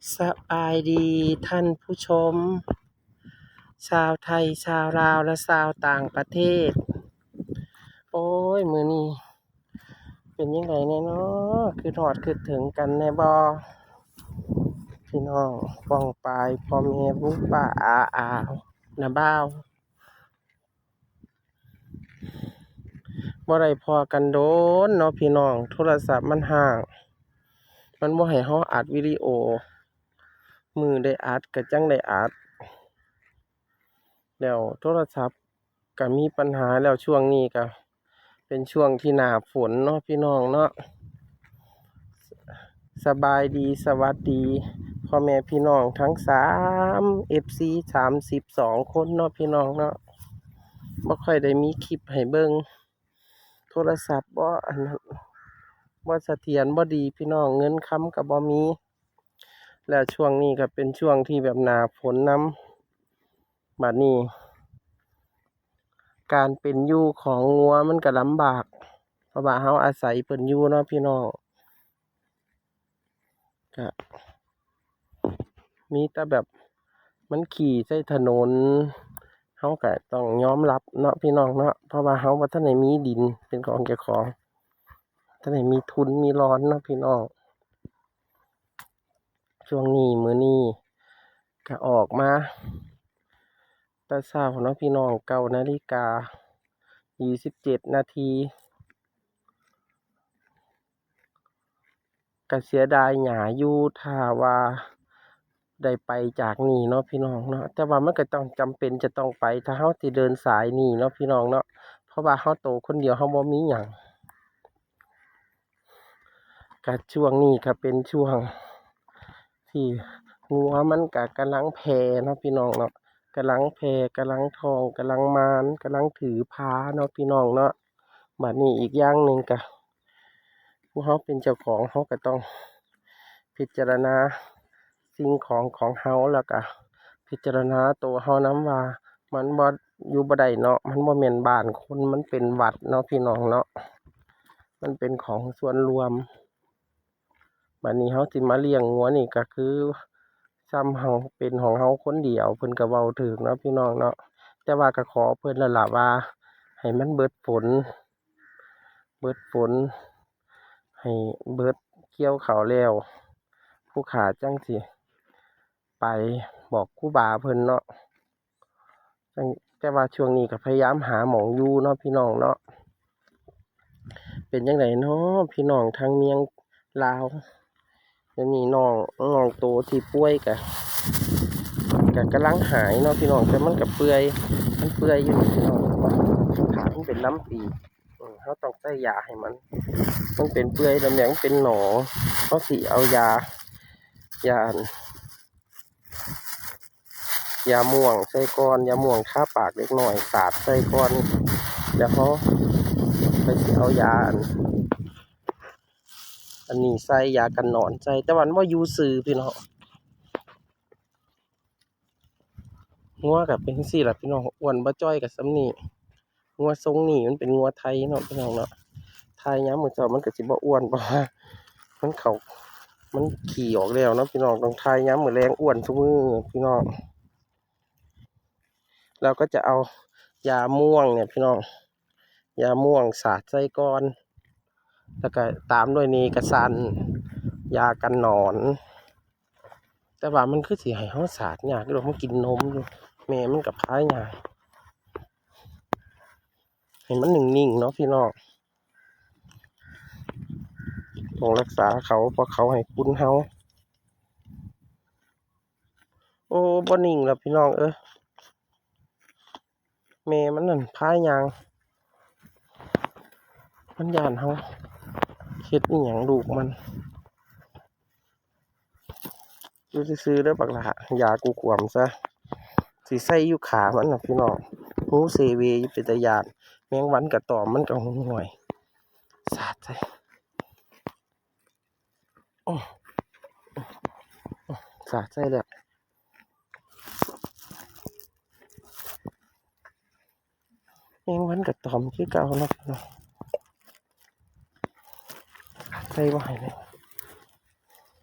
สบายดีท่านผู้ชมชาวไทยชาวลาวและชาวต่างประเทศโอ้ยมื้อนี้เป็นยังไงแน่เนาะคือทอดคือถึงกันแน่บ่พี่น้องป้องปายพ่อแม่ลุงป้าอาน้าบ่าวบ่ได้พอกันโดนเนาะพี่น้องโทรศัพท์มันห่างมันบ่ให้เฮาอัดวิดีโอมือได้อัดก็จังได้อัดแล้วโทรศัพท์ก็มีปัญหาแล้วช่วงนี้ก็เป็นช่วงที่หน้าฝนเนาะพี่น้องเนาะสบายดีสวัสดีพ่อแม่พี่น้องทั้งFC 32คนเนาะพี่น้องเนาะบ่ค่อยได้มีคลิปให้เบิ่งโทรศัพท์บ่เสถียรบ่ดีพี่น้องเงินค้ำก็บ่มีแล้วช่วงนี้ก็เป็นช่วงที่แบบหน้าฝนนำบัดนี้การเป็นอยู่ของงัวมันก็ลำบากเพราะว่าเฮาอาศัยเพิ่นอยู่เนาะพี่น้องก็มีแต่แบบมันขี่ใส่ถนนเฮาก็ต้องยอมรับเนาะพี่น้องเนาะเพราะว่าเฮาบ่ทันได้มีดินเป็นของเจ้าของทันได้มีทุนมีร้อนเนาะพี่น้องช่วงนี้มื้อนี้ก็ออกมาแต่เช้าเนาะพี่น้อง9:27 นาทีก็เสียดายหญ้าอยู่ถ้าว่าได้ไปจากนี่เนาะพี่น้องเนาะแต่ว่ามันก็ต้องจำเป็นจะต้องไปถ้าเฮาสิเดินสายนี่เนาะพี่น้องเนาะเพราะว่าเฮาโตคนเดียวเฮาบ่มีหยังก็ช่วงนี้ก็เป็นช่วงที่งัวมันก็กำลังแผ่เนาะพี่น้องเนาะกำลังแผ่กำลังท้องกำลังมานกำลังถือพาเนาะพี่น้องเนาะบัดนี้อีกอย่างหนึ่งก็ผู้เฮาเป็นเจ้าของเฮาก็ต้องพิจารณาสิ่งของเฮาแล้วก็พิจารณาตัวเฮานำว่ามันบ่อยู่บ่ได้เนาะมันบ่แม่นบ้านคนมันเป็นวัดเนาะพี่น้องเนาะมันเป็นของส่วนรวมบัดนี้เฮาสิมาเลี้ยงงัวนี่ก็คือซ้ำเฮาเป็นของเฮาคนเดียวเพิ่นก็เว้าถูกเนาะพี่น้องเนาะแต่ว่าก็ขอเพิ่นแล้วล่ะว่าให้มันเบิดฝนให้เบิดเกี่ยวข้าวแล้วผู้ขาจังสิไปบอกครูบาเพิ่นเนาะจังแต่ว่าช่วงนี้ก็พยายามหาหม้องอยู่เนาะพี่น้องเนาะเป็นจังไดเนาะพี่น้องทางเมียงลาวเดี๋ยวนี้น้องโตที่ป่วยก็กำลังหายเนาะพี่น้องแต่มันก็เปื่อยอยู่พี่น้องขามันเป็นน้ำปีเขาต้องใส่ยาให้มันเป็นเปื่อยแล้วแหงเป็นหนองเขาสิเอายาม่วงใส่ก้อนยาม่วงทาปากเล็กหน่อยสาดใส่ก้อนแล้วเขาไปสิเอายาอันนี้ใส่ยากันหนอนใส่แต่วันว่าอยู่ซื่อพี่น้องงัวกับเป็นสี่ล่ะพี่น้องอ้วนบ่จ้อยกับซ้ำนี่งัวทรงนี่มันเป็นงัวไทยเนาะพี่น้องเนาะไทยย้ำมือเจ้ามันก็สิบ่อ้วนเพราะว่ามันขี่ออกแล้วเนาะพี่น้องต้องไทยย้ำมือแรงอ้วนทุกมือพี่น้องเราก็จะเอายาม่วงเนี่ยพี่น้องยาม่วงสาดใส่ก้อนแล้วก็ตามด้วยนีกระสันยากันหนอนแต่ว่ามันคือสิให้เฮาสาดยากเรามากินนมอยู่แม่มันกับพายยากให้มันนิ่งๆเนาะพี่น้องต้องรักษาเขาเพราะเขาให้คุณเฮาโอ้บ่นิ่งแล้วพี่น้องแม่มันนั่นพายยางมันย่านเฮาเฮ็ดอีหยังลูกมันอยู่ซื่อๆเด้อบักหล่ะยากูขวมซะสิใส่อยู่ขามันน่ะพี่น้องหูเซเวอยู่เป็นตาย้านแมงวันกับตอมมันก็ห่วยสาดใส่สาดใส่แล้วแมงวันกับตอมคือเก่าเนาะใส่บ่ให้เลย